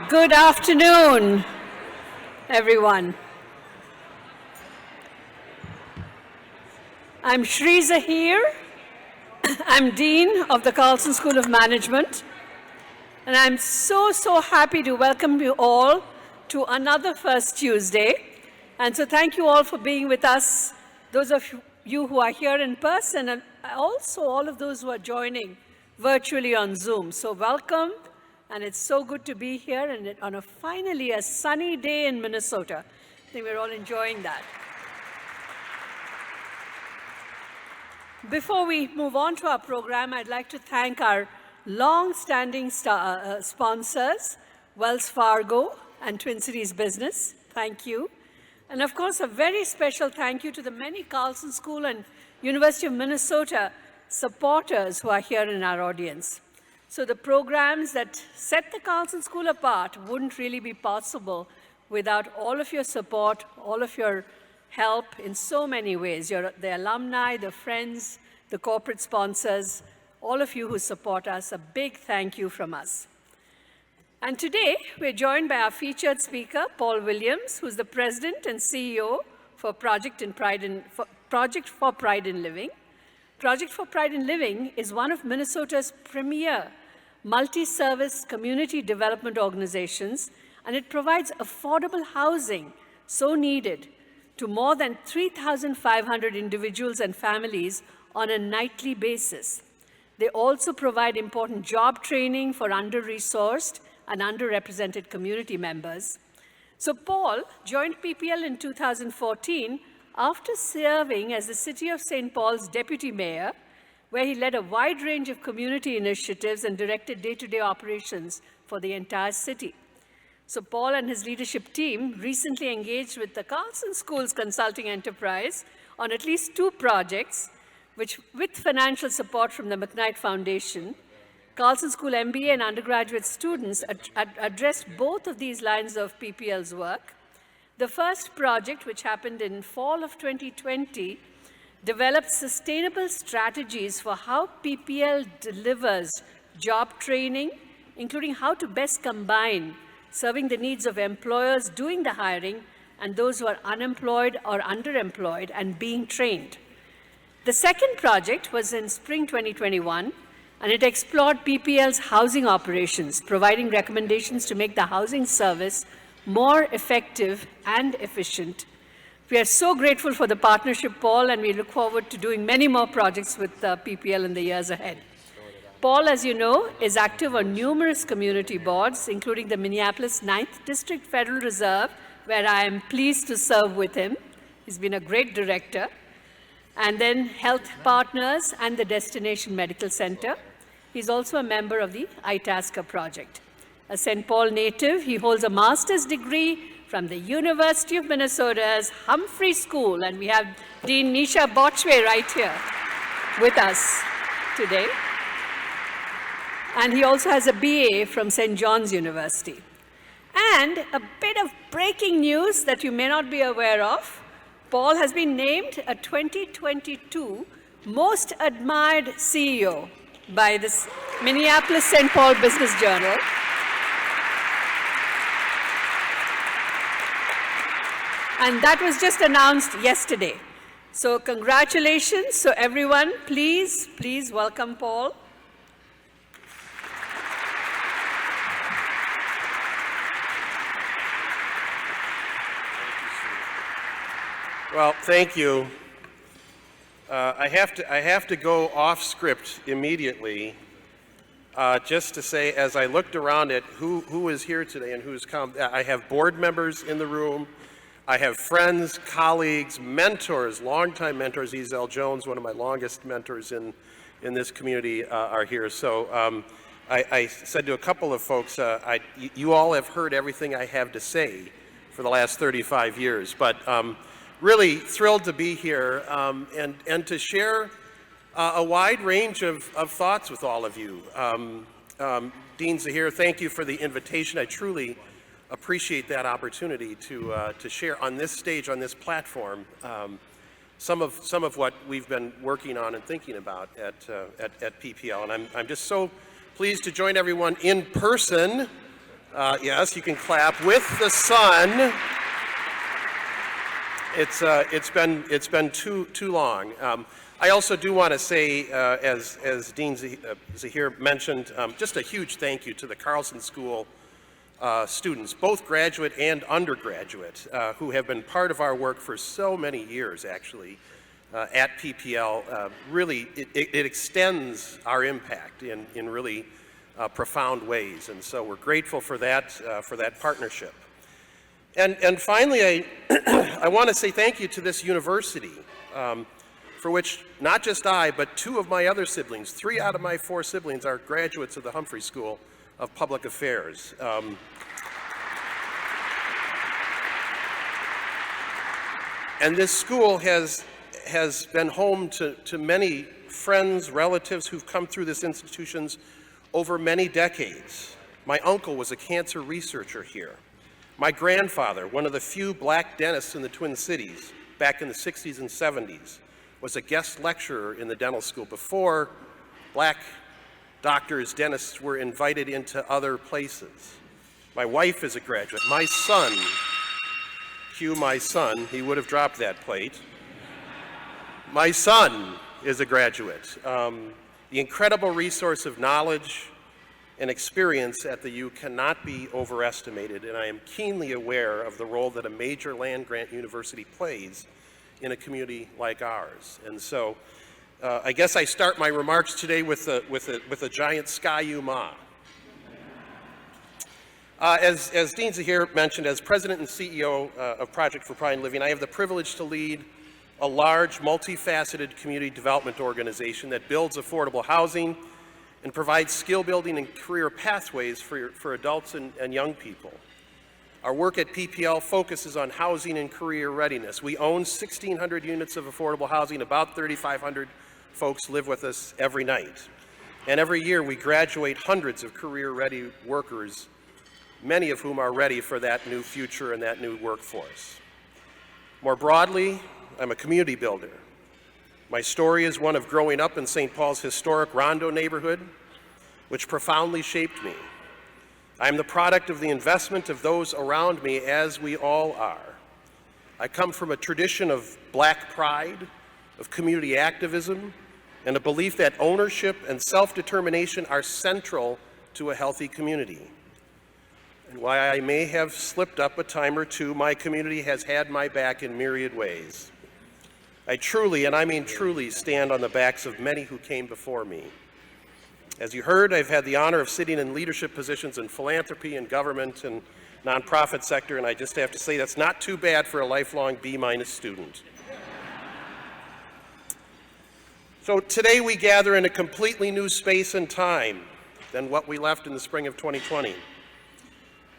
Good afternoon, everyone. I'm Shri Zahir. I'm Dean of the Carlson School of Management, and I'm so happy to welcome you all to another First Tuesday. And so thank you all for being with us, those of you who are here in person, and also all of those who are joining virtually on Zoom. So welcome. And it's so good to be here and on finally a sunny day in Minnesota. I think we're all enjoying that. Before we move on to our program, I'd like to thank our long-standing sponsors, Wells Fargo and Twin Cities Business. Thank you. And of course, a very special thank you to the many Carlson School and University of Minnesota supporters who are here in our audience. So the programs that set the Carlson School apart wouldn't really be possible without all of your support, all of your help in so many ways. The alumni, the friends, the corporate sponsors, all of you who support us, a big thank you from us. And today, we're joined by our featured speaker, Paul Williams, who's the president and CEO for Project for Pride in Living. Project for Pride in Living is one of Minnesota's premier multi-service community development organizations, and it provides affordable housing so needed to more than 3,500 individuals and families on a nightly basis. They also provide important job training for under-resourced and underrepresented community members. So Paul joined PPL in 2014 after serving as the City of St. Paul's deputy mayor, where he led a wide range of community initiatives and directed day-to-day operations for the entire city. So Paul and his leadership team recently engaged with the Carlson School's consulting enterprise on at least 2 projects, which, with financial support from the McKnight Foundation, Carlson School MBA and undergraduate students addressed both of these lines of PPL's work. The first project, which happened in fall of 2020, developed sustainable strategies for how PPL delivers job training, including how to best combine serving the needs of employers doing the hiring and those who are unemployed or underemployed and being trained. The second project was in spring 2021, and it explored PPL's housing operations, providing recommendations to make the housing service more effective and efficient. We are so grateful for the partnership, Paul, and we look forward to doing many more projects with PPL in the years ahead. Paul, as you know, is active on numerous community boards, including the Minneapolis 9th District Federal Reserve, where I am pleased to serve with him. He's been a great director. And then Health Partners and the Destination Medical Center. He's also a member of the Itasca project. A St. Paul native, he holds a master's degree from the University of Minnesota's Humphrey School, and we have Dean Nisha Botchway right here with us today. And he also has a BA from St. John's University. And a bit of breaking news that you may not be aware of, Paul has been named a 2022 Most Admired CEO by the Minneapolis St. Paul Business Journal. And that was just announced yesterday. So congratulations. So everyone, please welcome Paul. Well, thank you. I have to go off script immediately, just to say, as I looked around at who is here today and who's come, I have board members in the room. I have friends, colleagues, mentors, longtime mentors. Ezell Jones, one of my longest mentors in this community, are here. So I said to a couple of folks, you all have heard everything I have to say for the last 35 years, but really thrilled to be here and to share a wide range of thoughts with all of you. Dean Zahir, thank you for the invitation. I truly appreciate that opportunity to share on this stage, on this platform, some of what we've been working on and thinking about at PPL. And I'm just so pleased to join everyone in person Yes, you can clap with the sun. It's been too long. I also do want to say, as Dean Zahir mentioned, just a huge thank you to the Carlson School students, both graduate and undergraduate, who have been part of our work for so many years, actually, at PPL. Really, it extends our impact in really profound ways, and so we're grateful for that partnership. And finally, I want to say thank you to this university, for which not just I, but 2 of my other siblings, 3 out of my 4 siblings, are graduates of the Humphrey School of Public Affairs. And this school has been home to many friends, relatives who've come through this institution over many decades. My uncle was a cancer researcher here. My grandfather, one of the few black dentists in the Twin Cities back in the 60s and 70s, was a guest lecturer in the dental school before black doctors, dentists were invited into other places. My wife is a graduate. My son, cue my son, he would have dropped that plate. My son is a graduate. The incredible resource of knowledge and experience at the U cannot be overestimated, and I am keenly aware of the role that a major land-grant university plays in a community like ours. And so I guess I start my remarks today with a giant Sky-U Ma. As Dean Zahir mentioned, as president and CEO of Project for Pride in Living, I have the privilege to lead a large, multifaceted community development organization that builds affordable housing and provides skill building and career pathways for adults and young people. Our work at PPL focuses on housing and career readiness. We own 1,600 units of affordable housing. About 3,500 folks live with us every night. And every year we graduate hundreds of career-ready workers, many of whom are ready for that new future and that new workforce. More broadly, I'm a community builder. My story is one of growing up in St. Paul's historic Rondo neighborhood, which profoundly shaped me. I am the product of the investment of those around me, as we all are. I come from a tradition of black pride, of community activism, and a belief that ownership and self-determination are central to a healthy community. And while I may have slipped up a time or two, my community has had my back in myriad ways. I truly, and I mean truly, stand on the backs of many who came before me. As you heard, I've had the honor of sitting in leadership positions in philanthropy and government and nonprofit sector, and I just have to say that's not too bad for a lifelong B- student. So today we gather in a completely new space and time than what we left in the spring of 2020.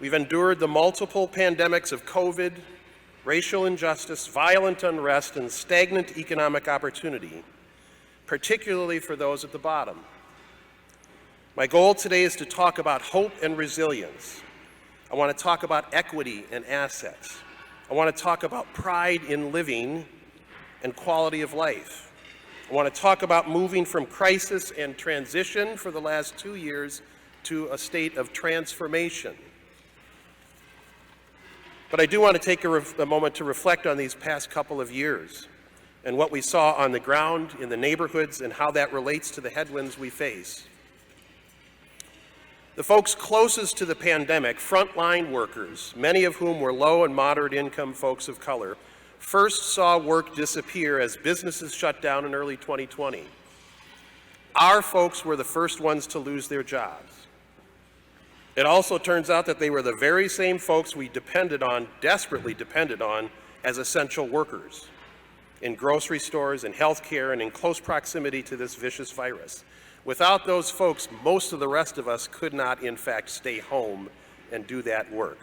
We've endured the multiple pandemics of COVID, racial injustice, violent unrest, and stagnant economic opportunity, particularly for those at the bottom. My goal today is to talk about hope and resilience. I want to talk about equity and assets. I want to talk about pride in living and quality of life. I want to talk about moving from crisis and transition for the last 2 years to a state of transformation. But I do want to take a moment to reflect on these past couple of years and what we saw on the ground in the neighborhoods and how that relates to the headwinds we face. The folks closest to the pandemic, frontline workers, many of whom were low and moderate income folks of color, first saw work disappear as businesses shut down in early 2020. Our folks were the first ones to lose their jobs. It also turns out that they were the very same folks we depended on, desperately depended on, as essential workers in grocery stores, in healthcare, and in close proximity to this vicious virus. Without those folks, most of the rest of us could not, in fact, stay home and do that work.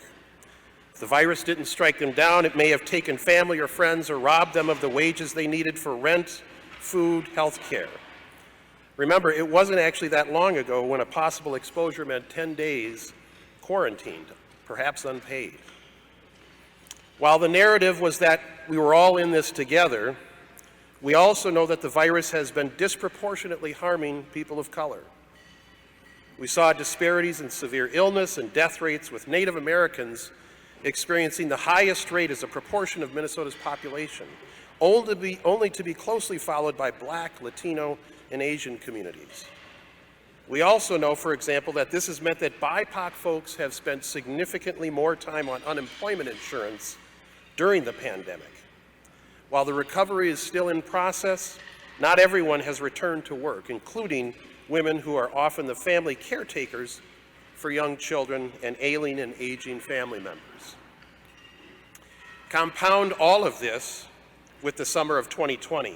If the virus didn't strike them down, it may have taken family or friends or robbed them of the wages they needed for rent, food, health care. Remember, it wasn't actually that long ago when a possible exposure meant 10 days quarantined, perhaps unpaid. While the narrative was that we were all in this together, we also know that the virus has been disproportionately harming people of color. We saw disparities in severe illness and death rates, with Native Americans experiencing the highest rate as a proportion of Minnesota's population, only to be closely followed by Black, Latino, and Asian communities. We also know, for example, that this has meant that BIPOC folks have spent significantly more time on unemployment insurance during the pandemic. While the recovery is still in process, not everyone has returned to work, including women who are often the family caretakers for young children and ailing and aging family members. Compound all of this with the summer of 2020.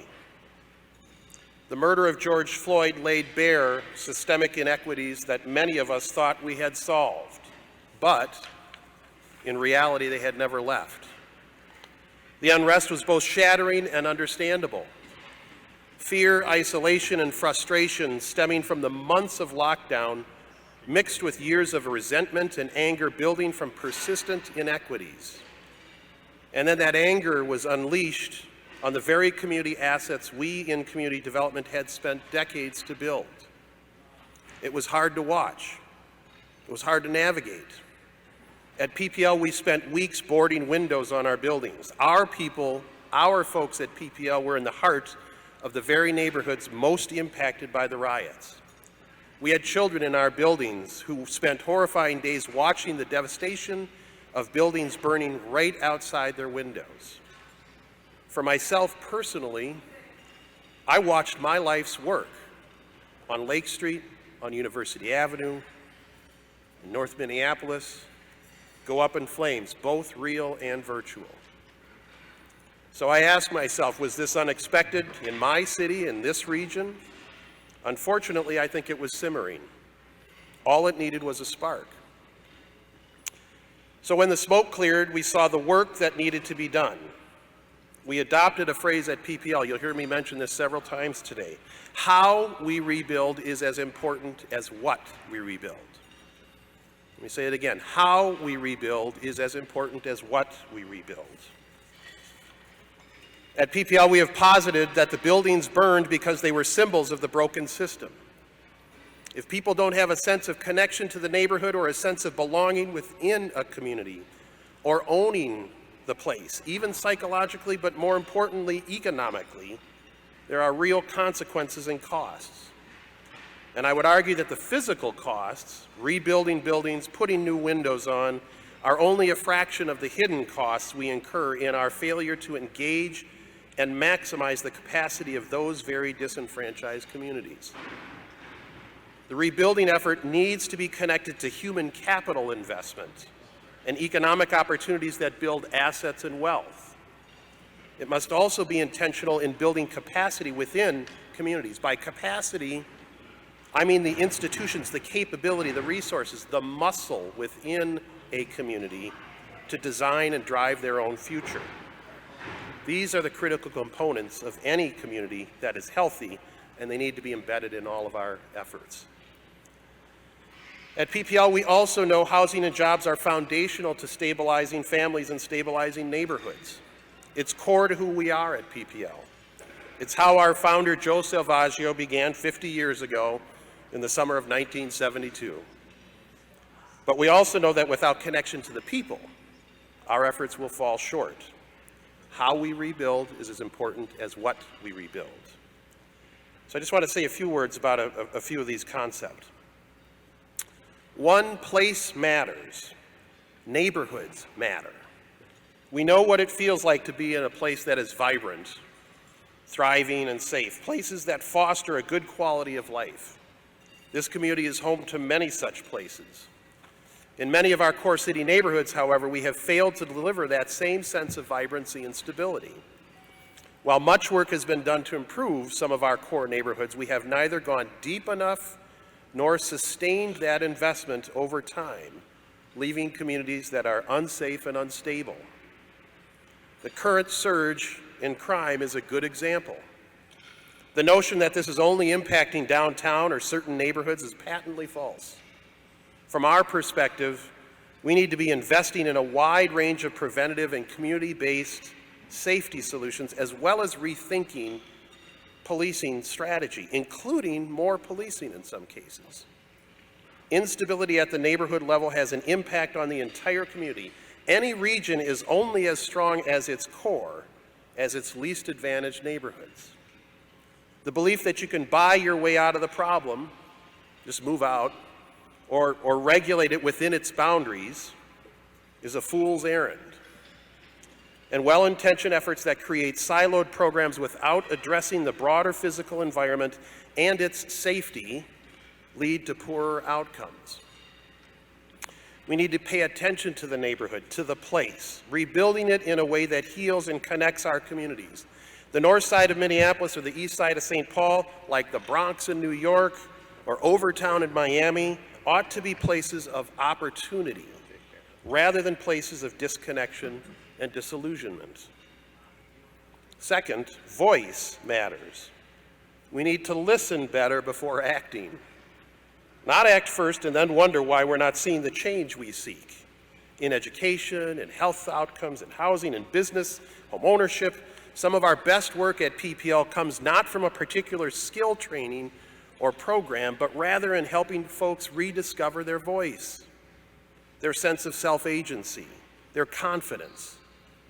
The murder of George Floyd laid bare systemic inequities that many of us thought we had solved, but in reality they had never left. The unrest was both shattering and understandable. Fear, isolation, and frustration stemming from the months of lockdown, mixed with years of resentment and anger building from persistent inequities. And then that anger was unleashed on the very community assets we in community development had spent decades to build. It was hard to watch. It was hard to navigate. At PPL, we spent weeks boarding windows on our buildings. Our people, our folks at PPL were in the heart of the very neighborhoods most impacted by the riots. We had children in our buildings who spent horrifying days watching the devastation of buildings burning right outside their windows. For myself personally, I watched my life's work on Lake Street, on University Avenue, in North Minneapolis, go up in flames, both real and virtual. So I asked myself, was this unexpected in my city, in this region? Unfortunately, I think it was simmering. All it needed was a spark. So when the smoke cleared, we saw the work that needed to be done. We adopted a phrase at PPL, you'll hear me mention this several times today. How we rebuild is as important as what we rebuild. Let me say it again. How we rebuild is as important as what we rebuild. At PPL, we have posited that the buildings burned because they were symbols of the broken system. If people don't have a sense of connection to the neighborhood or a sense of belonging within a community or owning the place, even psychologically, but more importantly, economically, there are real consequences and costs. And I would argue that the physical costs, rebuilding buildings, putting new windows on, are only a fraction of the hidden costs we incur in our failure to engage and maximize the capacity of those very disenfranchised communities. The rebuilding effort needs to be connected to human capital investment and economic opportunities that build assets and wealth. It must also be intentional in building capacity within communities. By capacity, I mean the institutions, the capability, the resources, the muscle within a community to design and drive their own future. These are the critical components of any community that is healthy, and they need to be embedded in all of our efforts. At PPL, we also know housing and jobs are foundational to stabilizing families and stabilizing neighborhoods. It's core to who we are at PPL. It's how our founder, Joe Salvaggio, began 50 years ago in the summer of 1972. But we also know that without connection to the people, our efforts will fall short. How we rebuild is as important as what we rebuild. So I just want to say a few words about a few of these concepts. One, place matters. Neighborhoods matter. We know what it feels like to be in a place that is vibrant, thriving, and safe, places that foster a good quality of life. This community is home to many such places. In many of our core city neighborhoods, however, we have failed to deliver that same sense of vibrancy and stability. While much work has been done to improve some of our core neighborhoods, we have neither gone deep enough nor sustained that investment over time, leaving communities that are unsafe and unstable. The current surge in crime is a good example. The notion that this is only impacting downtown or certain neighborhoods is patently false. From our perspective, we need to be investing in a wide range of preventative and community-based safety solutions, as well as rethinking policing strategy, including more policing in some cases. Instability at the neighborhood level has an impact on the entire community. Any region is only as strong as its core, as its least advantaged neighborhoods. The belief that you can buy your way out of the problem, just move out, or regulate it within its boundaries, is a fool's errand. And well-intentioned efforts that create siloed programs without addressing the broader physical environment and its safety lead to poorer outcomes. We need to pay attention to the neighborhood, to the place, rebuilding it in a way that heals and connects our communities. The north side of Minneapolis or the east side of St. Paul, like the Bronx in New York or Overtown in Miami, ought to be places of opportunity rather than places of disconnection and disillusionment. Second, voice matters. We need to listen better before acting. Not act first and then wonder why we're not seeing the change we seek in education, in health outcomes, in housing, in business, home ownership. Some of our best work at PPL comes not from a particular skill training or program, but rather in helping folks rediscover their voice, their sense of self-agency, their confidence,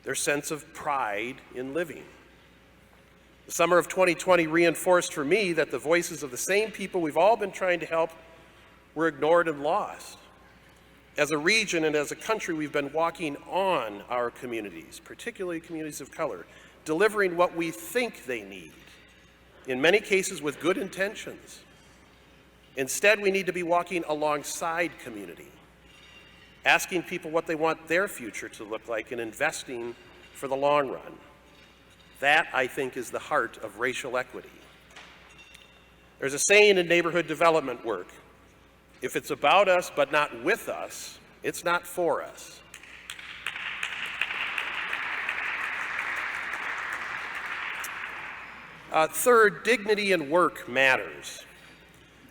their sense of pride in living. The summer of 2020 reinforced for me that the voices of the same people we've all been trying to help were ignored and lost. As a region and as a country, we've been walking on our communities, particularly communities of color, delivering what we think they need, in many cases with good intentions. Instead, we need to be walking alongside community, asking people what they want their future to look like and investing for the long run. That, I think, is the heart of racial equity. There's a saying in neighborhood development work: if it's about us but not with us, it's not for us. Third, dignity in work matters.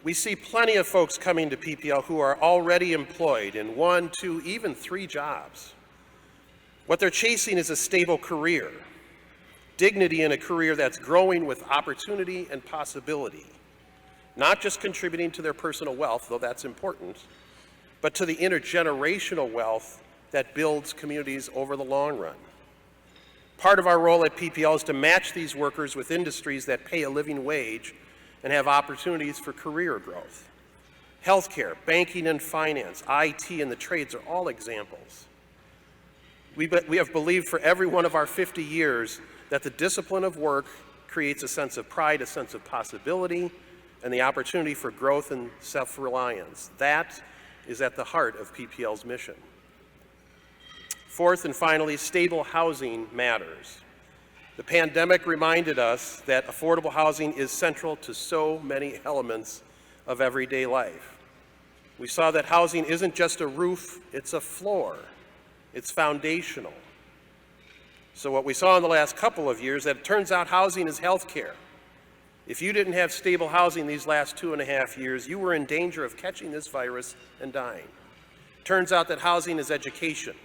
We see plenty of folks coming to PPL who are already employed in 1, 2, even 3 jobs. What they're chasing is a stable career, dignity in a career that's growing with opportunity and possibility, not just contributing to their personal wealth, though that's important, but to the intergenerational wealth that builds communities over the long run. Part of our role at PPL is to match these workers with industries that pay a living wage and have opportunities for career growth. Healthcare, banking and finance, IT, and the trades are all examples. We have believed for every one of our 50 years that the discipline of work creates a sense of pride, a sense of possibility, and the opportunity for growth and self-reliance. That is at the heart of PPL's mission. Fourth and finally, stable housing matters. The pandemic reminded us that affordable housing is central to so many elements of everyday life. We saw that housing isn't just a roof, it's a floor. It's foundational. So what we saw in the last couple of years, that it turns out housing is healthcare. If you didn't have stable housing these last 2.5 years, you were in danger of catching this virus and dying. Turns out that housing is education.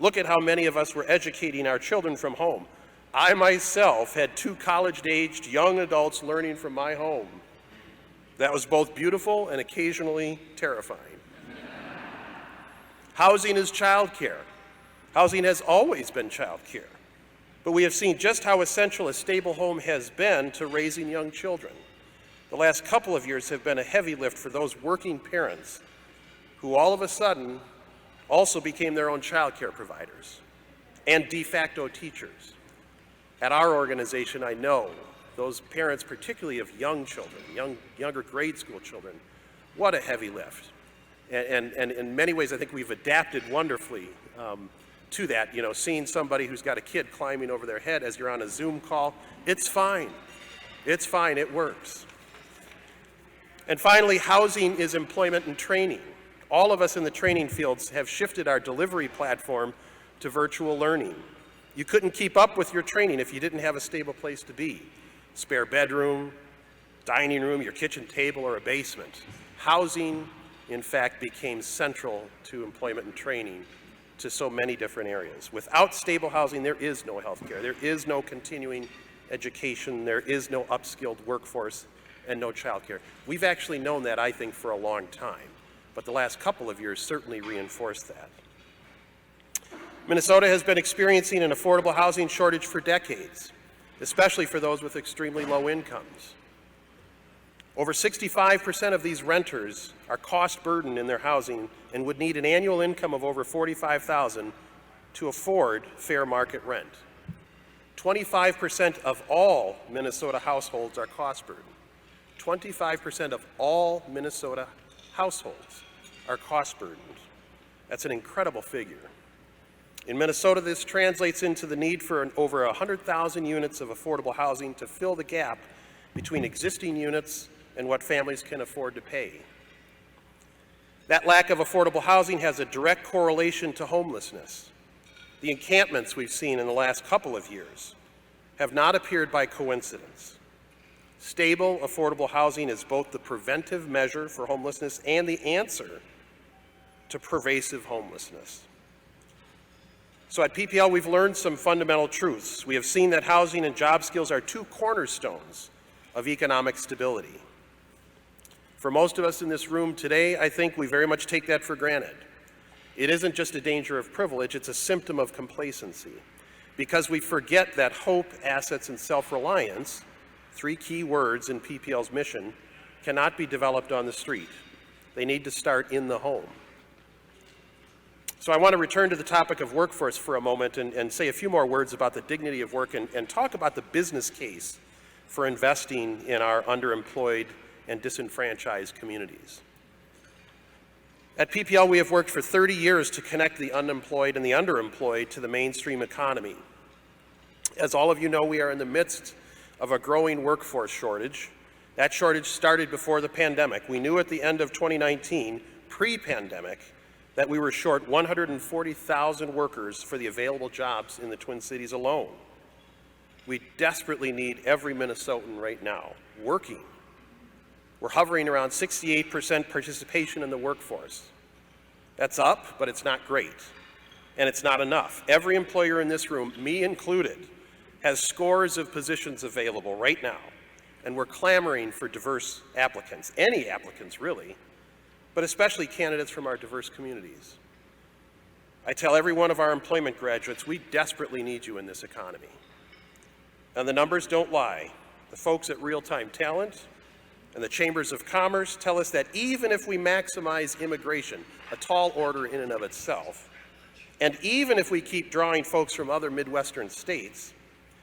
Look at how many of us were educating our children from home. I myself had 2 college-aged young adults learning from my home. That was both beautiful and occasionally terrifying. Housing is childcare. Housing has always been childcare. But we have seen just how essential a stable home has been to raising young children. The last couple of years have been a heavy lift for those working parents who all of a sudden also became their own childcare providers and de facto teachers. At our organization, I know those parents, particularly of young children, younger grade school children, what a heavy lift. And in many ways, I think we've adapted wonderfully to that. You know, seeing somebody who's got a kid climbing over their head as you're on a Zoom call, it's fine. It's fine, it works. And finally, housing is employment and training. All of us in the training fields have shifted our delivery platform to virtual learning. You couldn't keep up with your training if you didn't have a stable place to be. Spare bedroom, dining room, your kitchen table, or a basement. Housing, in fact, became central to employment and training to so many different areas. Without stable housing, there is no healthcare, there is no continuing education, there is no upskilled workforce, and no childcare. We've actually known that, I think, for a long time. but the last couple of years certainly reinforced that. Minnesota has been experiencing an affordable housing shortage for decades, especially for those with extremely low incomes. Over 65% of these renters are cost burdened in their housing and would need an annual income of over $45,000 to afford fair market rent. 25% of all Minnesota households are cost burdened. 25% of all Minnesota households are cost burdened. That's an incredible figure. In Minnesota, this translates into the need for over 100,000 units of affordable housing to fill the gap between existing units and what families can afford to pay. That lack of affordable housing has a direct correlation to homelessness. The encampments we've seen in the last couple of years have not appeared by coincidence. Stable, affordable housing is both the preventive measure for homelessness and the answer to pervasive homelessness. So at PPL, we've learned some fundamental truths. We have seen that housing and job skills are two cornerstones of economic stability. For most of us in this room today, I think we very much take that for granted. It isn't just a danger of privilege, it's a symptom of complacency, because we forget that hope, assets, and self-reliance, three key words in PPL's mission, cannot be developed on the street. They need to start in the home. So I want to return to the topic of workforce for a moment and say a few more words about the dignity of work and talk about the business case for investing in our underemployed and disenfranchised communities. At PPL, we have worked for 30 years to connect the unemployed and the underemployed to the mainstream economy. As all of you know, we are in the midst of a growing workforce shortage. That shortage started before the pandemic. We knew at the end of 2019, pre-pandemic, that we were short 140,000 workers for the available jobs in the Twin Cities alone. We desperately need every Minnesotan right now working. We're hovering around 68% participation in the workforce. That's up, but it's not great, and it's not enough. Every employer in this room, me included, has scores of positions available right now, and we're clamoring for diverse applicants, any applicants really, but especially candidates from our diverse communities. I tell every one of our employment graduates, we desperately need you in this economy. And the numbers don't lie. The folks at Real Time Talent and the Chambers of Commerce tell us that even if we maximize immigration, a tall order in and of itself, and even if we keep drawing folks from other Midwestern states,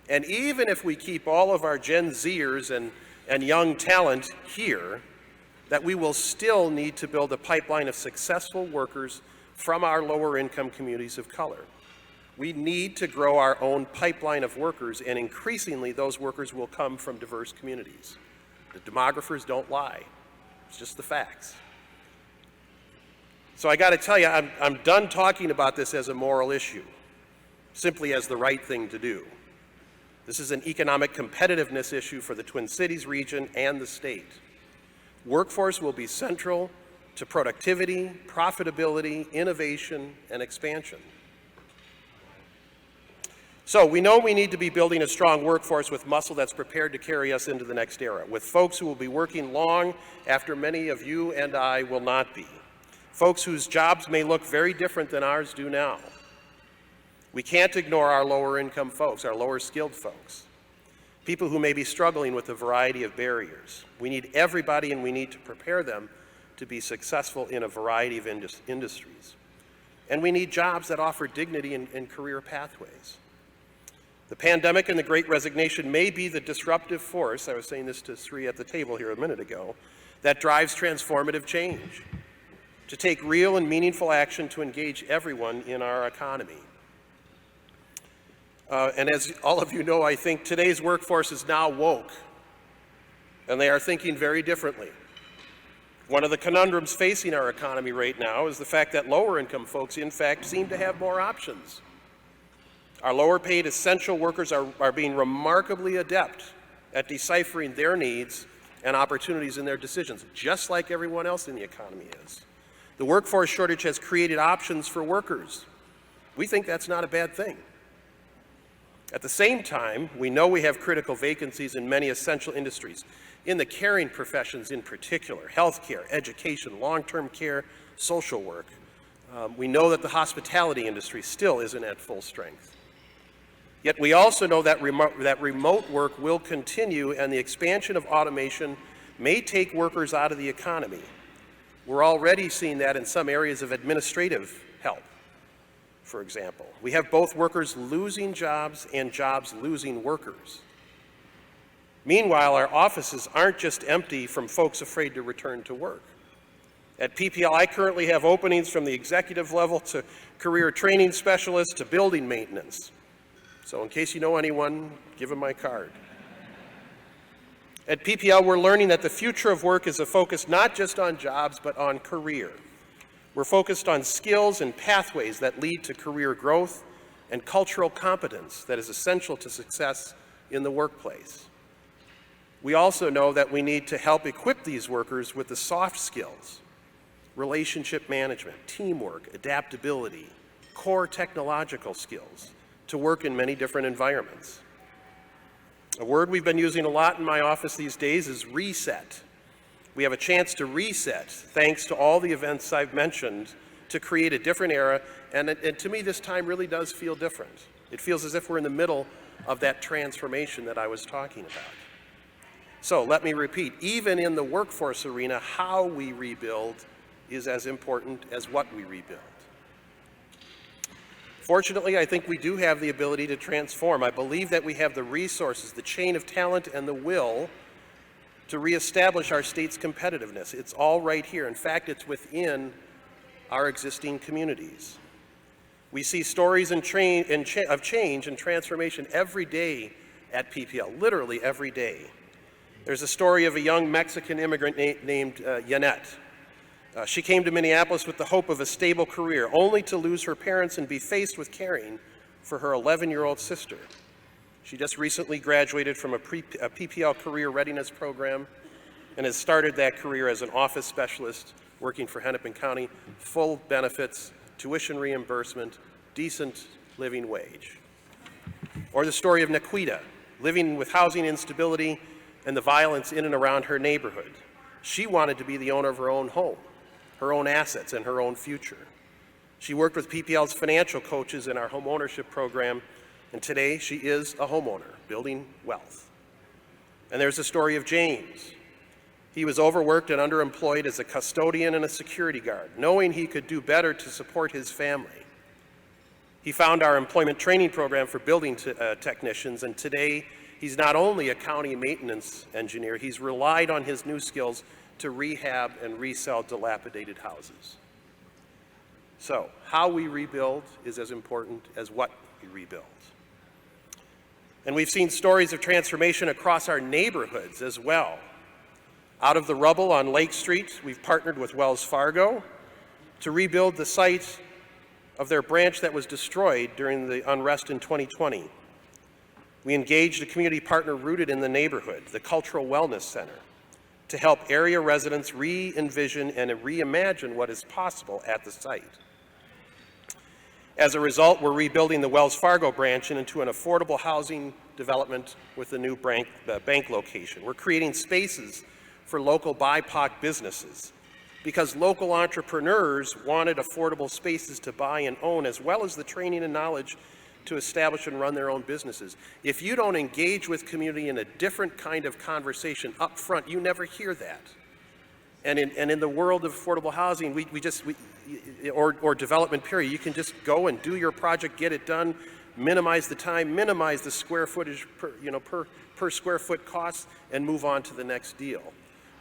and even if we keep all of our Gen Zers and young talent here, that we will still need to build a pipeline of successful workers from our lower income communities of color. We need to grow our own pipeline of workers, and increasingly those workers will come from diverse communities. The demographers don't lie. It's just the facts. So I got to tell you, I'm done talking about this as a moral issue, simply as the right thing to do. This is an economic competitiveness issue for the Twin Cities region and the state. Workforce will be central to productivity, profitability, innovation, and expansion. So we know we need to be building a strong workforce with muscle that's prepared to carry us into the next era, with folks who will be working long after many of you and I will not be, folks whose jobs may look very different than ours do now. We can't ignore our lower income folks, our lower skilled folks, people who may be struggling with a variety of barriers. We need everybody, and we need to prepare them to be successful in a variety of industries. And we need jobs that offer dignity and career pathways. The pandemic and the Great Resignation may be the disruptive force, I was saying this to Sri at the table here a minute ago, that drives transformative change, to take real and meaningful action to engage everyone in our economy. And as all of you know, I think today's workforce is now woke, and they are thinking very differently. One of the conundrums facing our economy right now is the fact that lower income folks, in fact, seem to have more options. Our lower paid essential workers are being remarkably adept at deciphering their needs and opportunities in their decisions, just like everyone else in the economy is. The workforce shortage has created options for workers. We think that's not a bad thing. At the same time, we know we have critical vacancies in many essential industries, in the caring professions in particular, healthcare, education, long-term care, social work. We know that the hospitality industry still isn't at full strength. Yet we also know that remote work will continue, and the expansion of automation may take workers out of the economy. We're already seeing that in some areas of administrative help, for example. We have both workers losing jobs and jobs losing workers. Meanwhile, our offices aren't just empty from folks afraid to return to work. At PPL, I currently have openings from the executive level to career training specialist to building maintenance. So in case you know anyone, give them my card. At PPL, we're learning that the future of work is a focus not just on jobs, but on career. We're focused on skills and pathways that lead to career growth and cultural competence that is essential to success in the workplace. We also know that we need to help equip these workers with the soft skills, relationship management, teamwork, adaptability, core technological skills to work in many different environments. A word we've been using a lot in my office these days is reset. We have a chance to reset, thanks to all the events I've mentioned, to create a different era, and to me this time really does feel different. It feels as if we're in the middle of that transformation that I was talking about. So let me repeat, even in the workforce arena, how we rebuild is as important as what we rebuild. Fortunately, I think we do have the ability to transform. I believe that we have the resources, the chain of talent, and the will to reestablish our state's competitiveness. It's all right here. In fact, it's within our existing communities. We see stories of change and transformation every day at PPL, literally every day. There's a story of a young Mexican immigrant named Yanette. She came to Minneapolis with the hope of a stable career, only to lose her parents and be faced with caring for her 11-year-old sister. She just recently graduated from a PPL career readiness program and has started that career as an office specialist working for Hennepin County, full benefits, tuition reimbursement, decent living wage. Or the story of Naquita, living with housing instability and the violence in and around her neighborhood. She wanted to be the owner of her own home, her own assets, and her own future. She worked with PPL's financial coaches in our home ownership program, and today she is a homeowner, building wealth. And there's the story of James. He was overworked and underemployed as a custodian and a security guard, knowing he could do better to support his family. He found our employment training program for building technicians, and today he's not only a county maintenance engineer, he's relied on his new skills to rehab and resell dilapidated houses. So, how we rebuild is as important as what we rebuild. And we've seen stories of transformation across our neighborhoods as well. Out of the rubble on Lake Street, we've partnered with Wells Fargo to rebuild the site of their branch that was destroyed during the unrest in 2020. We engaged a community partner rooted in the neighborhood, the Cultural Wellness Center, to help area residents re-envision and reimagine what is possible at the site. As a result, we're rebuilding the Wells Fargo branch into an affordable housing development with a new bank location. We're creating spaces for local BIPOC businesses because local entrepreneurs wanted affordable spaces to buy and own, as well as the training and knowledge to establish and run their own businesses. If you don't engage with community in a different kind of conversation up front, you never hear that. And in the world of affordable housing, or development period, you can just go and do your project, get it done, minimize the time, minimize the square footage per square foot costs, and move on to the next deal.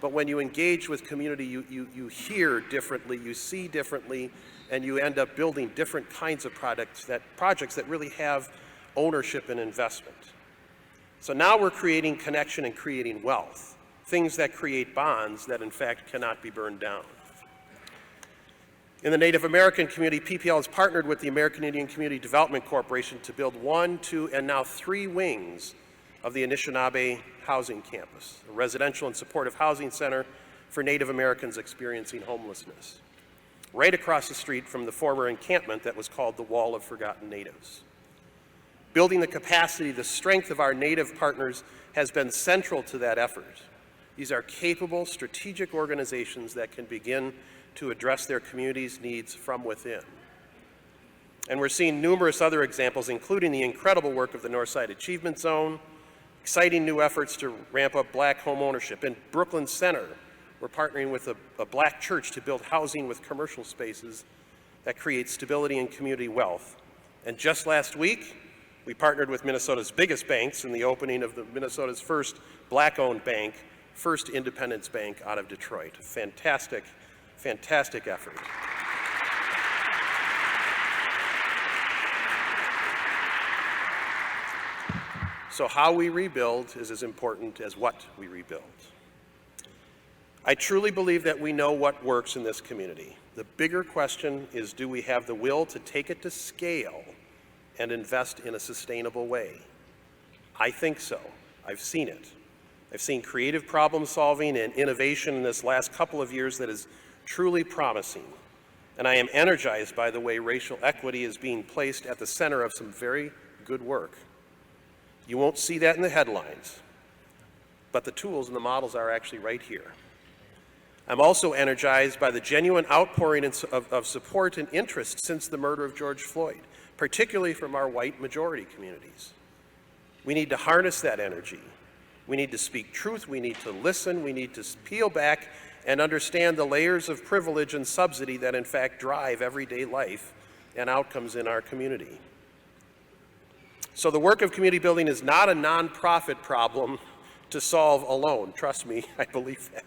But when you engage with community, you hear differently, you see differently, and you end up building different kinds of projects that really have ownership and investment. So now we're creating connection and creating wealth, things that create bonds that in fact cannot be burned down. In the Native American community, PPL has partnered with the American Indian Community Development Corporation to build 1, 2, and now 3 wings of the Anishinaabe Housing Campus, a residential and supportive housing center for Native Americans experiencing homelessness, right across the street from the former encampment that was called the Wall of Forgotten Natives. Building the capacity, the strength of our Native partners has been central to that effort. These are capable, strategic organizations that can begin to address their community's needs from within. And we're seeing numerous other examples, including the incredible work of the Northside Achievement Zone, exciting new efforts to ramp up Black home ownership. In Brooklyn Center, we're partnering with a Black church to build housing with commercial spaces that create stability and community wealth. And just last week, we partnered with Minnesota's biggest banks in the opening of Minnesota's first Black-owned bank, First Independence Bank out of Detroit. Fantastic, fantastic effort. So how we rebuild is as important as what we rebuild. I truly believe that we know what works in this community. The bigger question is, do we have the will to take it to scale and invest in a sustainable way? I think so. I've seen it. I've seen creative problem solving and innovation in this last couple of years that is truly promising. And I am energized by the way racial equity is being placed at the center of some very good work. You won't see that in the headlines, but the tools and the models are actually right here. I'm also energized by the genuine outpouring of support and interest since the murder of George Floyd, particularly from our white majority communities. We need to harness that energy. We need to speak truth. We need to listen. We need to peel back and understand the layers of privilege and subsidy that in fact drive everyday life and outcomes in our community. So the work of community building is not a nonprofit problem to solve alone. Trust me, I believe that.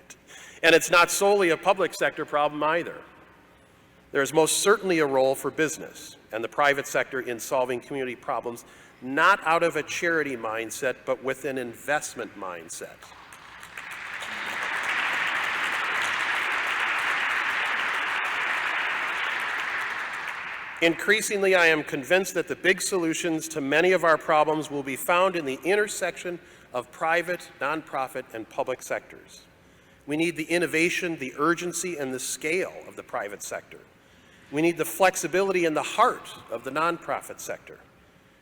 And it's not solely a public sector problem either. There is most certainly a role for business and the private sector in solving community problems, not out of a charity mindset, but with an investment mindset. Increasingly, I am convinced that the big solutions to many of our problems will be found in the intersection of private, nonprofit, and public sectors. We need the innovation, the urgency, and the scale of the private sector. We need the flexibility and the heart of the nonprofit sector.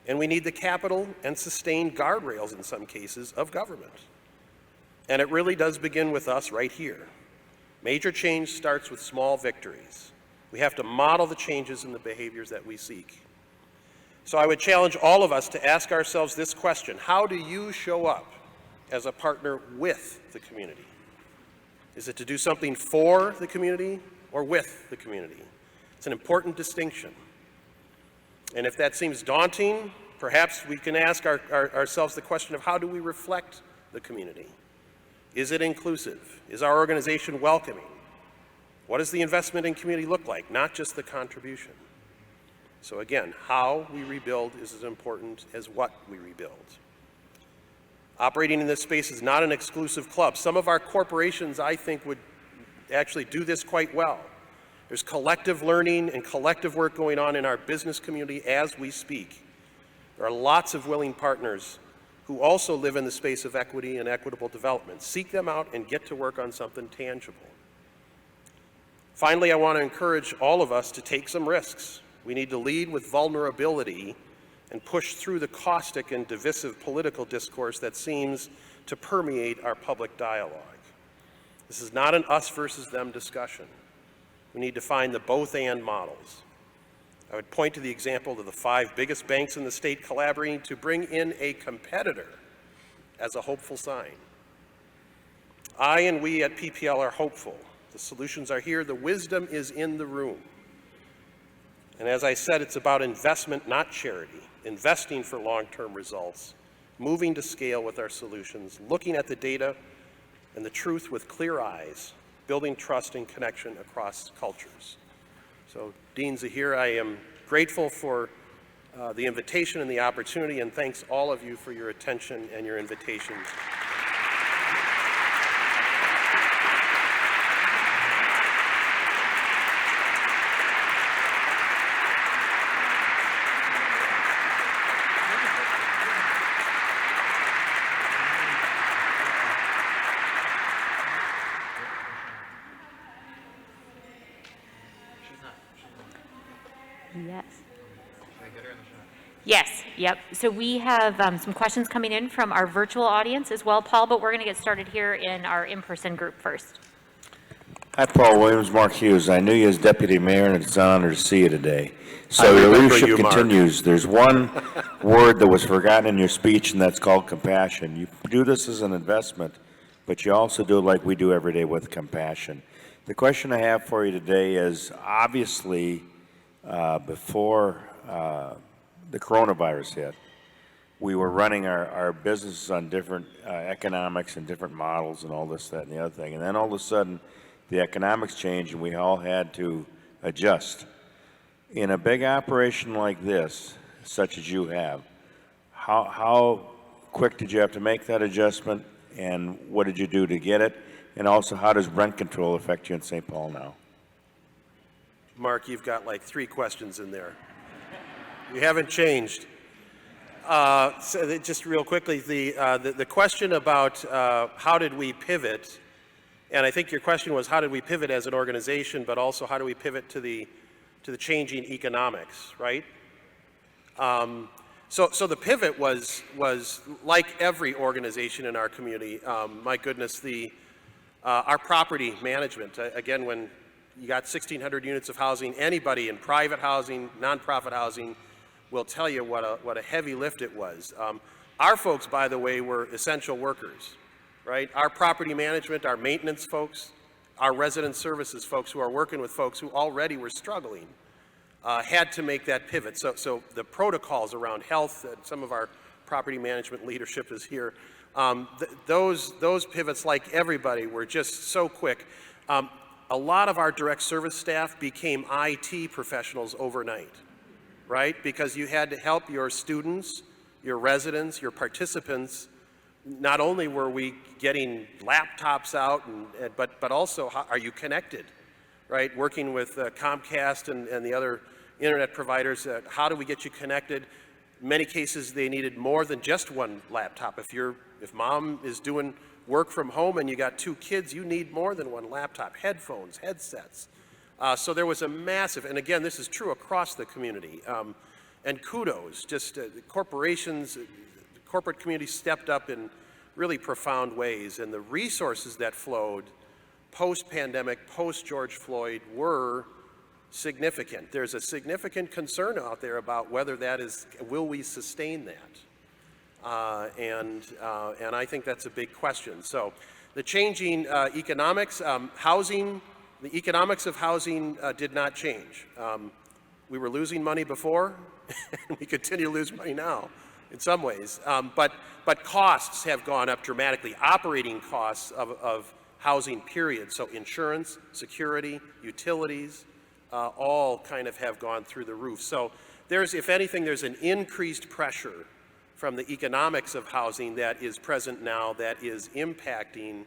And we need the capital and sustained guardrails, in some cases, of government. And it really does begin with us right here. Major change starts with small victories. We have to model the changes in the behaviors that we seek. So I would challenge all of us to ask ourselves this question: how do you show up as a partner with the community? Is it to do something for the community or with the community? It's an important distinction. And if that seems daunting, perhaps we can ask ourselves the question of how do we reflect the community? Is it inclusive? Is our organization welcoming? What does the investment in community look like? Not just the contribution. So again, how we rebuild is as important as what we rebuild. Operating in this space is not an exclusive club. Some of our corporations, I think, would actually do this quite well. There's collective learning and collective work going on in our business community as we speak. There are lots of willing partners who also live in the space of equity and equitable development. Seek them out and get to work on something tangible. Finally, I want to encourage all of us to take some risks. We need to lead with vulnerability and push through the caustic and divisive political discourse that seems to permeate our public dialogue. This is not an us versus them discussion. We need to find the both-and models. I would point to the example of the 5 biggest banks in the state collaborating to bring in a competitor as a hopeful sign. I and we at PPL are hopeful. The solutions are here. The wisdom is in the room. And as I said, it's about investment, not charity. Investing for long-term results, moving to scale with our solutions, looking at the data and the truth with clear eyes, building trust and connection across cultures. So, Dean Zahir, I am grateful for the invitation and the opportunity, and thanks all of you for your attention and your invitations. Yes. Yes, yep. So we have some questions coming in from our virtual audience as well, Paul, but we're going to get started here in our in-person group first. Hi, Paul Williams, Mark Hughes. I knew you as deputy mayor, and it's an honor to see you today. So I your remember leadership you, Mark. continues. There's one word that was forgotten in your speech, and that's called compassion. You do this as an investment, but you also do it like we do every day with compassion. The question I have for you today is, obviously, before the coronavirus hit, we were running our businesses on different economics and different models and all this, that, and the other thing. And then all of a sudden, the economics changed and we all had to adjust. In a big operation like this, such as you have, how quick did you have to make that adjustment, and what did you do to get it? And also, how does rent control affect you in St. Paul now? Mark, you've got like 3 questions in there. You haven't changed. So just real quickly, the question about how did we pivot, and I think your question was how did we pivot as an organization, but also how do we pivot to the changing economics, right? So the pivot was like every organization in our community. My goodness, our property management. Again, when you got 1,600 units of housing, anybody in private housing, nonprofit housing, will tell you what a heavy lift it was. Our folks, by the way, were essential workers, right? Our property management, our maintenance folks, our resident services folks who are working with folks who already were struggling had to make that pivot. So the protocols around health, some of our property management leadership is here. Those pivots, like everybody, were just so quick. A lot of our direct service staff became IT professionals overnight, right? Because you had to help your students, your residents, your participants. Not only were we getting laptops out, but also are you connected, right? Working with Comcast and the other internet providers, how do we get you connected? In many cases, they needed more than just one laptop. If mom is doing work from home and you got 2 kids, you need more than one laptop, headphones, headsets. So there was a massive, and again, this is true across the community. And kudos, just corporations, corporate community stepped up in really profound ways, and the resources that flowed post-pandemic, post-George Floyd were significant. There's a significant concern out there about whether will we sustain that? And I think that's a big question. So the changing economics, the economics of housing did not change. We were losing money before, and we continue to lose money now in some ways. But costs have gone up dramatically. Operating costs of housing, period. So insurance, security, utilities, all kind of have gone through the roof. So if anything, there's an increased pressure from the economics of housing that is present now that is impacting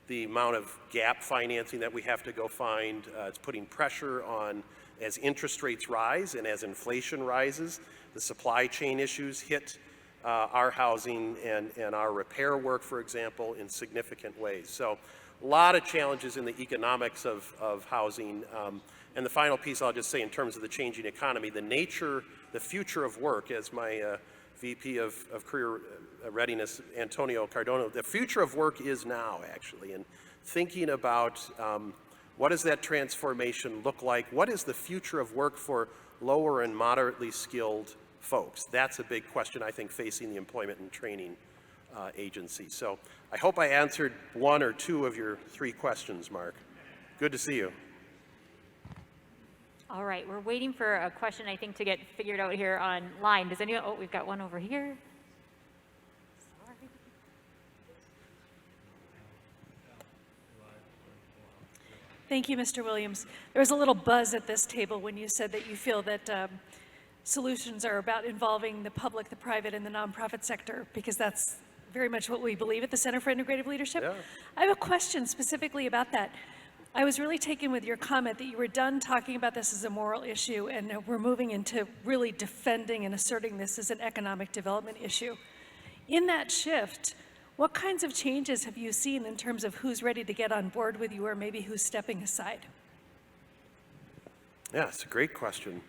the amount of gap financing that we have to go find. It's putting pressure on, as interest rates rise and as inflation rises, the supply chain issues hit our housing and our repair work, for example, in significant ways. So a lot of challenges in the economics of housing. And the final piece I'll just say in terms of the changing economy, the future of work, as my VP of Career Readiness, Antonio Cardona, the future of work is now, actually, and thinking about what does that transformation look like? What is the future of work for lower and moderately skilled folks? That's a big question, I think, facing the employment and training agency. So I hope I answered 1 or 2 of your 3 questions, Mark. Good to see you. All right, we're waiting for a question, I think, to get figured out here online. Does anyone, we've got one over here. Sorry. Thank you, Mr. Williams. There was a little buzz at this table when you said that you feel that solutions are about involving the public, the private, and the nonprofit sector, because that's very much what we believe at the Center for Integrative Leadership. Yeah. I have a question specifically about that. I was really taken with your comment that you were done talking about this as a moral issue and we're moving into really defending and asserting this as an economic development issue. In that shift, what kinds of changes have you seen in terms of who's ready to get on board with you or maybe who's stepping aside? Yeah, it's a great question.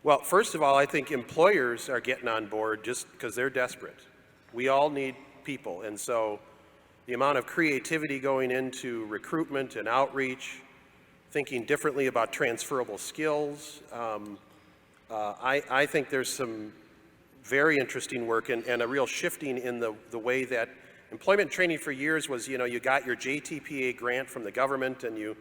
Well, first of all, I think employers are getting on board just because they're desperate. We all need people, and so the amount of creativity going into recruitment and outreach, thinking differently about transferable skills, I think there's some very interesting work and a real shifting in the way that employment training for years was, you know, you got your JTPA grant from the government and you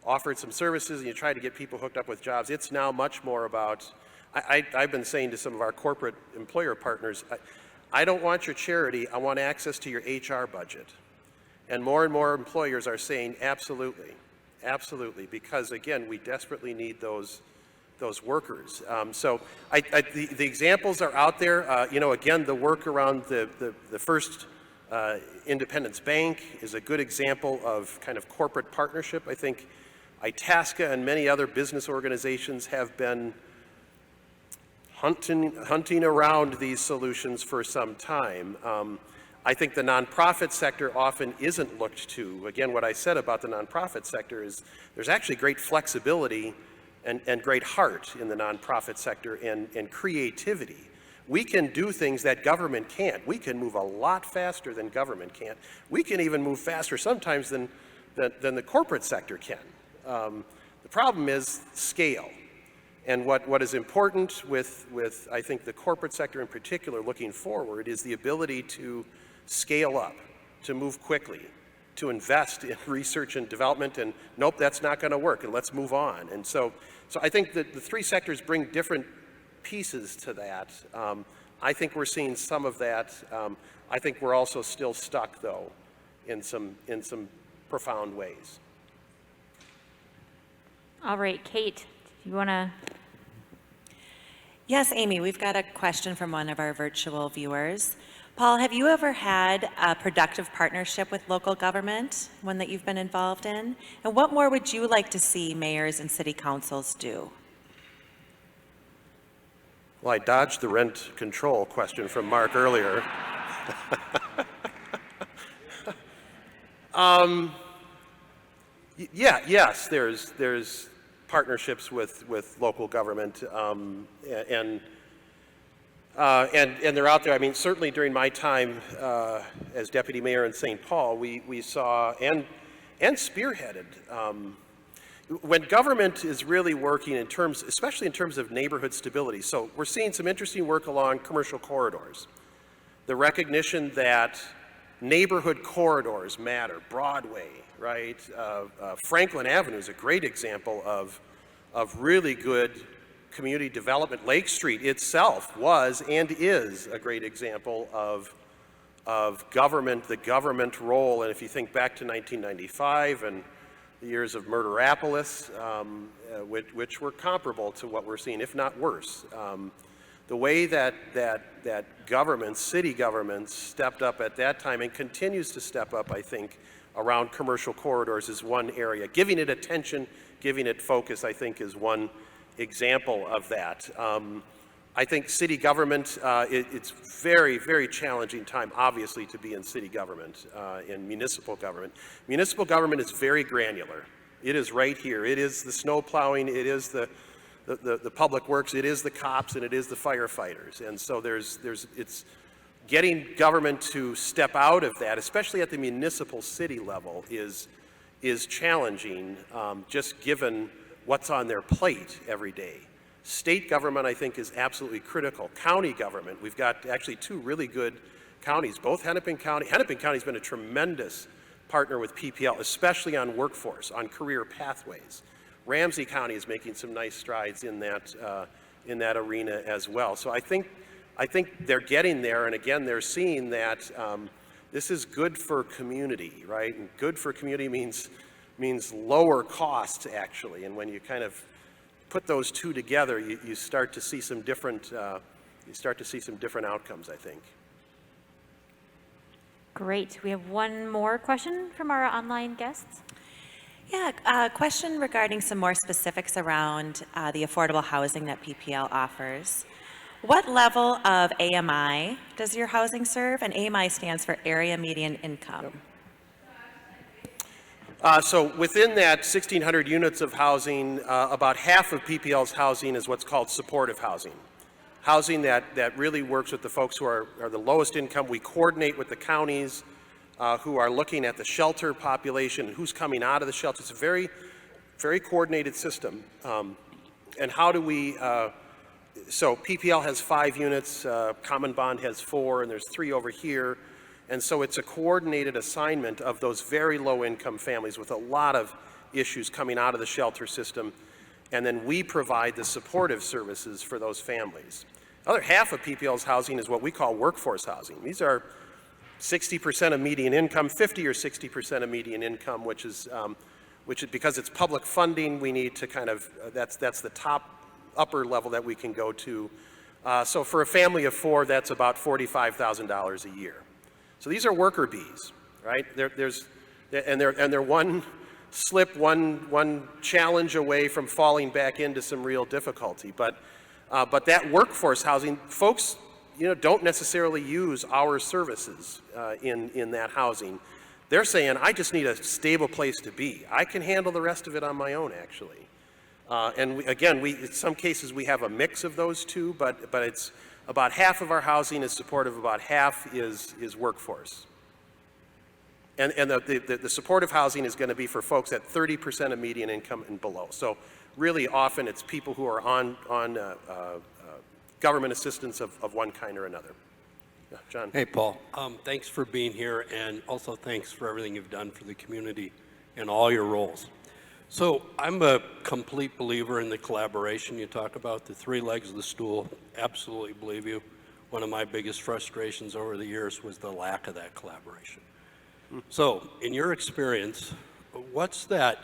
offered some services and you tried to get people hooked up with jobs. It's now much more about, I've been saying to some of our corporate employer partners, I don't want your charity, I want access to your HR budget. And more employers are saying absolutely, absolutely, because again, we desperately need those workers. So the examples are out there. You know, again, the work around the First Independence Bank is a good example of kind of corporate partnership. I think Itasca and many other business organizations have been hunting around these solutions for some time. I think the nonprofit sector often isn't looked to. Again, what I said about the nonprofit sector is there's actually great flexibility and great heart in the nonprofit sector and creativity. We can do things that government can't. We can move a lot faster than government can. We can even move faster sometimes than the corporate sector can. The problem is scale. And what is important with I think the corporate sector in particular looking forward is the ability to scale up, to move quickly, to invest in research and development, and nope, that's not going to work, and let's move on. And so I think that the three sectors bring different pieces to that. I think we're seeing some of that. I think we're also still stuck, though, in some profound ways. All right, Kate, you want to? Yes, Amy, we've got a question from one of our virtual viewers. Paul, have you ever had a productive partnership with local government, one that you've been involved in? And what more would you like to see mayors and city councils do? Well, I dodged the rent control question from Mark earlier. Yes, there's partnerships with local government, and they're out there. I mean, certainly during my time as deputy mayor in St. Paul, we saw and spearheaded. When government is really working in terms, especially in terms of neighborhood stability, so we're seeing some interesting work along commercial corridors. The recognition that neighborhood corridors matter, Broadway, right? Franklin Avenue is a great example of really good community development. Lake Street itself was and is a great example of government, the government role. And if you think back to 1995 and the years of Murderapolis, which were comparable to what we're seeing, if not worse. The way that government, city governments stepped up at that time and continues to step up, I think, around commercial corridors is one area. Giving it attention, giving it focus, I think, is one example of that. I think city government, it's very, very challenging time, obviously, to be in city government, in municipal government. Municipal government is very granular. It is right here. It is the snow plowing, it is the public works, it is the cops, and it is the firefighters. And so it's getting government to step out of that, especially at the municipal city level, is challenging, just given what's on their plate every day. State government, I think, is absolutely critical. County government, we've got actually two really good counties, both Hennepin County. Hennepin County's been a tremendous partner with PPL, especially on workforce, on career pathways. Ramsey County is making some nice strides in that arena as well. So I think they're getting there, and again, they're seeing that this is good for community, right? And good for community means lower costs, actually. And when you kind of put those two together, you start to see some different outcomes, I think. Great. We have one more question from our online guests. Yeah, a question regarding some more specifics around the affordable housing that PPL offers. What level of AMI does your housing serve? And AMI stands for Area Median Income. So within that 1,600 units of housing, about half of PPL's housing is what's called supportive housing. Housing that really works with the folks who are the lowest income. We coordinate with the counties who are looking at the shelter population and who's coming out of the shelter. It's a very, very coordinated system. And how do we, so PPL has 5 units, Common Bond has 4, and there's 3 over here. And so it's a coordinated assignment of those very low income families with a lot of issues coming out of the shelter system. And then we provide the supportive services for those families. The other half of PPL's housing is what we call workforce housing. These are 60% of median income, 50 or 60% of median income, which is because it's public funding, we need to kind of, that's the top upper level that we can go to. So for a family of 4, that's about $45,000 a year. So these are worker bees, right? They're one slip, one challenge away from falling back into some real difficulty. But that workforce housing, folks, don't necessarily use our services in that housing. They're saying, I just need a stable place to be. I can handle the rest of it on my own, actually. And in some cases we have a mix of those two, but it's about half of our housing is supportive, about half is workforce. And the supportive housing is going to be for folks at 30% of median income and below. So really often it's people who are on government assistance of one kind or another. Yeah, John. Hey, Paul. Thanks for being here, and also thanks for everything you've done for the community in all your roles. So I'm a complete believer in the collaboration you talk about, the 3 legs of the stool. Absolutely believe you. One of my biggest frustrations over the years was the lack of that collaboration. So in your experience, what's that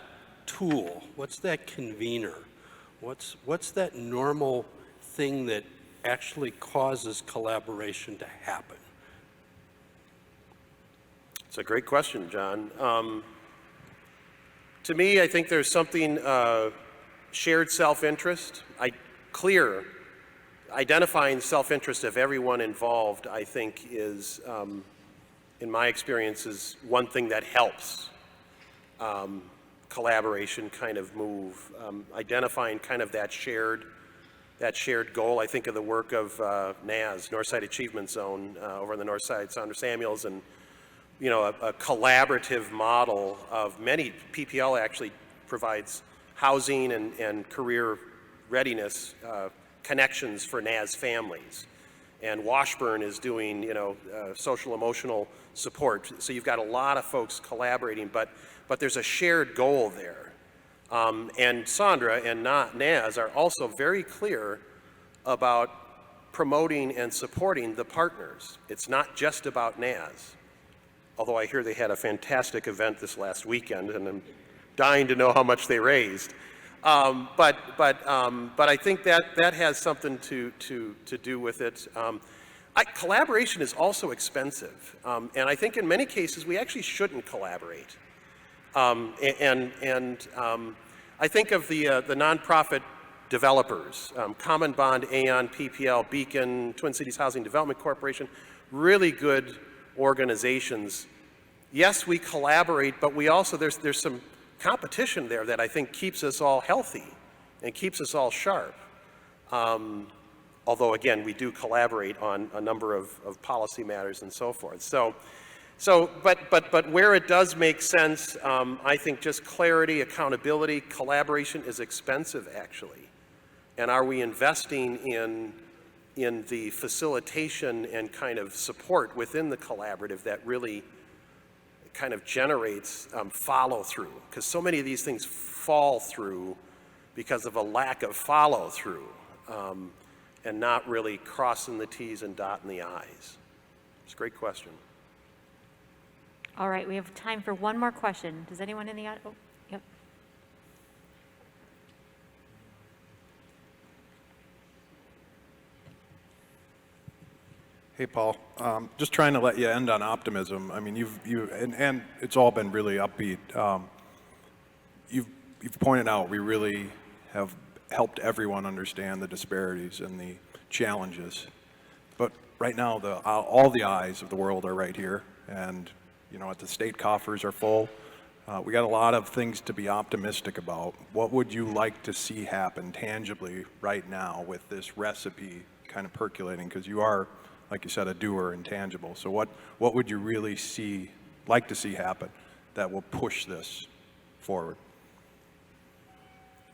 tool? What's that convener? What's that normal thing that actually causes collaboration to happen? It's a great question, John. To me, I think there's something, shared self-interest. Identifying self-interest of everyone involved, I think is, in my experience, is one thing that helps collaboration kind of move. Identifying kind of that shared goal. I think of the work of NAS, Northside Achievement Zone, over on the north side, Sandra Samuels, and a collaborative model of many. PPL actually provides housing and career readiness connections for NAS families. And Washburn is doing, social emotional support. So you've got a lot of folks collaborating, but there's a shared goal there. And Sandra and NAS are also very clear about promoting and supporting the partners. It's not just about NAS. Although I hear they had a fantastic event this last weekend, and I'm dying to know how much they raised. But I think that has something to do with it. Collaboration is also expensive, and I think in many cases we actually shouldn't collaborate. I think of the nonprofit developers, Common Bond, Aon, PPL, Beacon, Twin Cities Housing Development Corporation, really good organizations. Yes, we collaborate, but we also, there's some competition there that I think keeps us all healthy and keeps us all sharp. Although again, we do collaborate on a number of policy matters and so forth. But where it does make sense, I think just clarity, accountability, collaboration is expensive actually. And are we investing in the facilitation and kind of support within the collaborative that really kind of generates follow through? Because so many of these things fall through because of a lack of follow through and not really crossing the T's and dotting the I's. It's a great question. All right, we have time for one more question. Does anyone in the audience? Oh, yep. Hey, Paul. Just trying to let you end on optimism. I mean, and it's all been really upbeat. You've pointed out we really have helped everyone understand the disparities and the challenges. But right now, all the eyes of the world are right here, and at the state coffers are full. We got a lot of things to be optimistic about. What would you like to see happen tangibly right now with this recipe kind of percolating? Because you are, like you said, a doer and tangible. So what would you really like to see happen that will push this forward?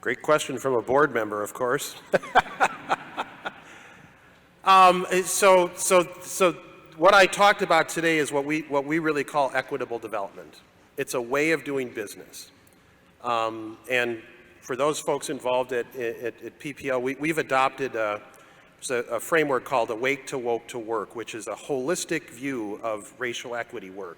Great question from a board member, of course. So what I talked about today is what we really call equitable development. It's a way of doing business. And for those folks involved at PPL, we've adopted a framework called Awake to Woke to Work, which is a holistic view of racial equity work,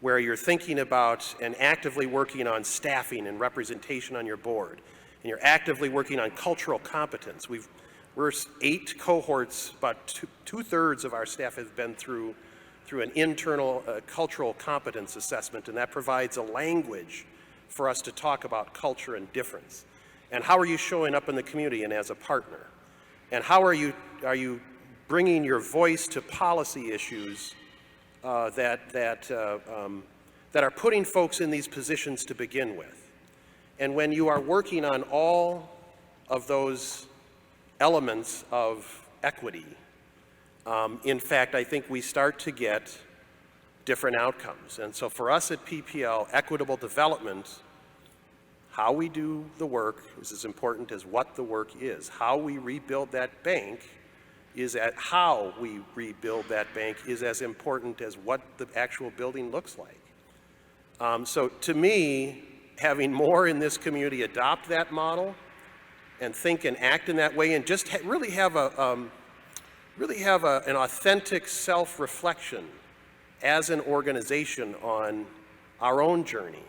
where you're thinking about and actively working on staffing and representation on your board, and you're actively working on cultural competence. We're 8 cohorts, about two-thirds of our staff have been through an internal cultural competence assessment, and that provides a language for us to talk about culture and difference. And how are you showing up in the community and as a partner? And how are you bringing your voice to policy issues that are putting folks in these positions to begin with? And when you are working on all of those elements of equity, in fact, I think we start to get different outcomes. And so for us at PPL, equitable development, how we do the work is as important as what the work is. How we rebuild that bank is as important as what the actual building looks like. So to me, having more in this community adopt that model and think and act in that way, and just really have an authentic self-reflection as an organization on our own journey.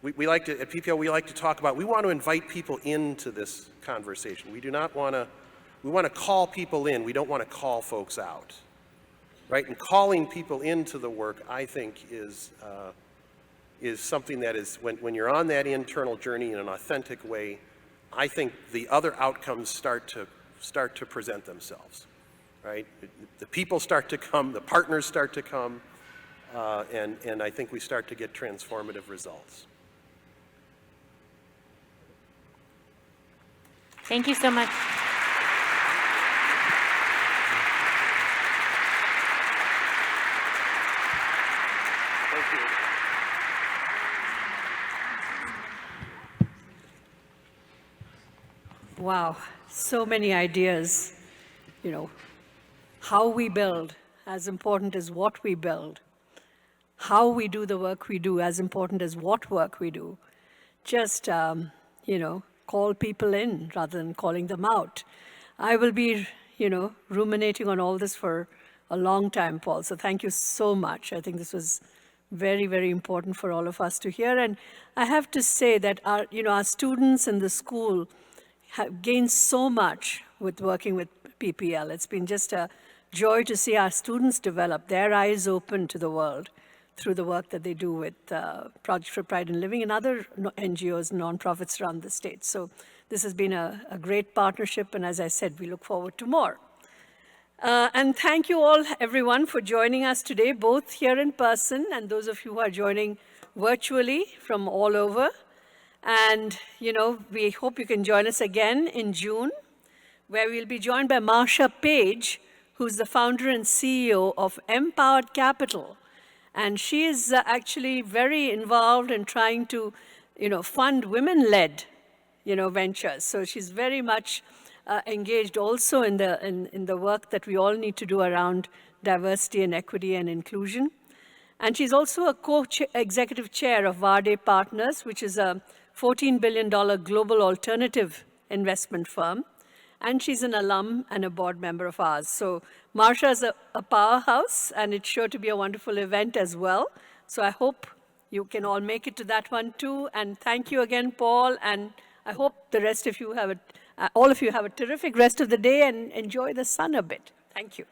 We like to, at PPL, we like to talk about, we want to invite people into this conversation. We want to call people in. We don't want to call folks out, right? And calling people into the work, I think, is something that is, when you're on that internal journey in an authentic way, I think the other outcomes start to present themselves, right? The people start to come, the partners start to come, and I think we start to get transformative results. Thank you so much. Thank you. Wow, so many ideas. You know, how we build, as important as what we build. How we do the work we do, as important as what work we do. Just, call people in rather than calling them out. I will be, ruminating on all this for a long time, Paul. So thank you so much. I think this was very, very important for all of us to hear. And I have to say that our students in the school have gained so much with working with PPL. It's been just a joy to see our students develop, their eyes open to the world through the work that they do with Project for Pride in Living and other NGOs, nonprofits around the state. So this has been a great partnership, and as I said, we look forward to more. And thank you all, everyone, for joining us today, both here in person and those of you who are joining virtually from all over. And, we hope you can join us again in June, where we'll be joined by Marsha Page, who's the founder and CEO of Empowered Capital. And she is actually very involved in trying to, fund women-led, ventures. So she's very much engaged also in the work that we all need to do around diversity and equity and inclusion. And she's also a co-executive chair of Varde Partners, which is a $14 billion global alternative investment firm. And she's an alum and a board member of ours. So Marsha is a powerhouse, and it's sure to be a wonderful event as well. So I hope you can all make it to that one too. And thank you again, Paul. And I hope the rest of you all of you have a terrific rest of the day and enjoy the sun a bit. Thank you.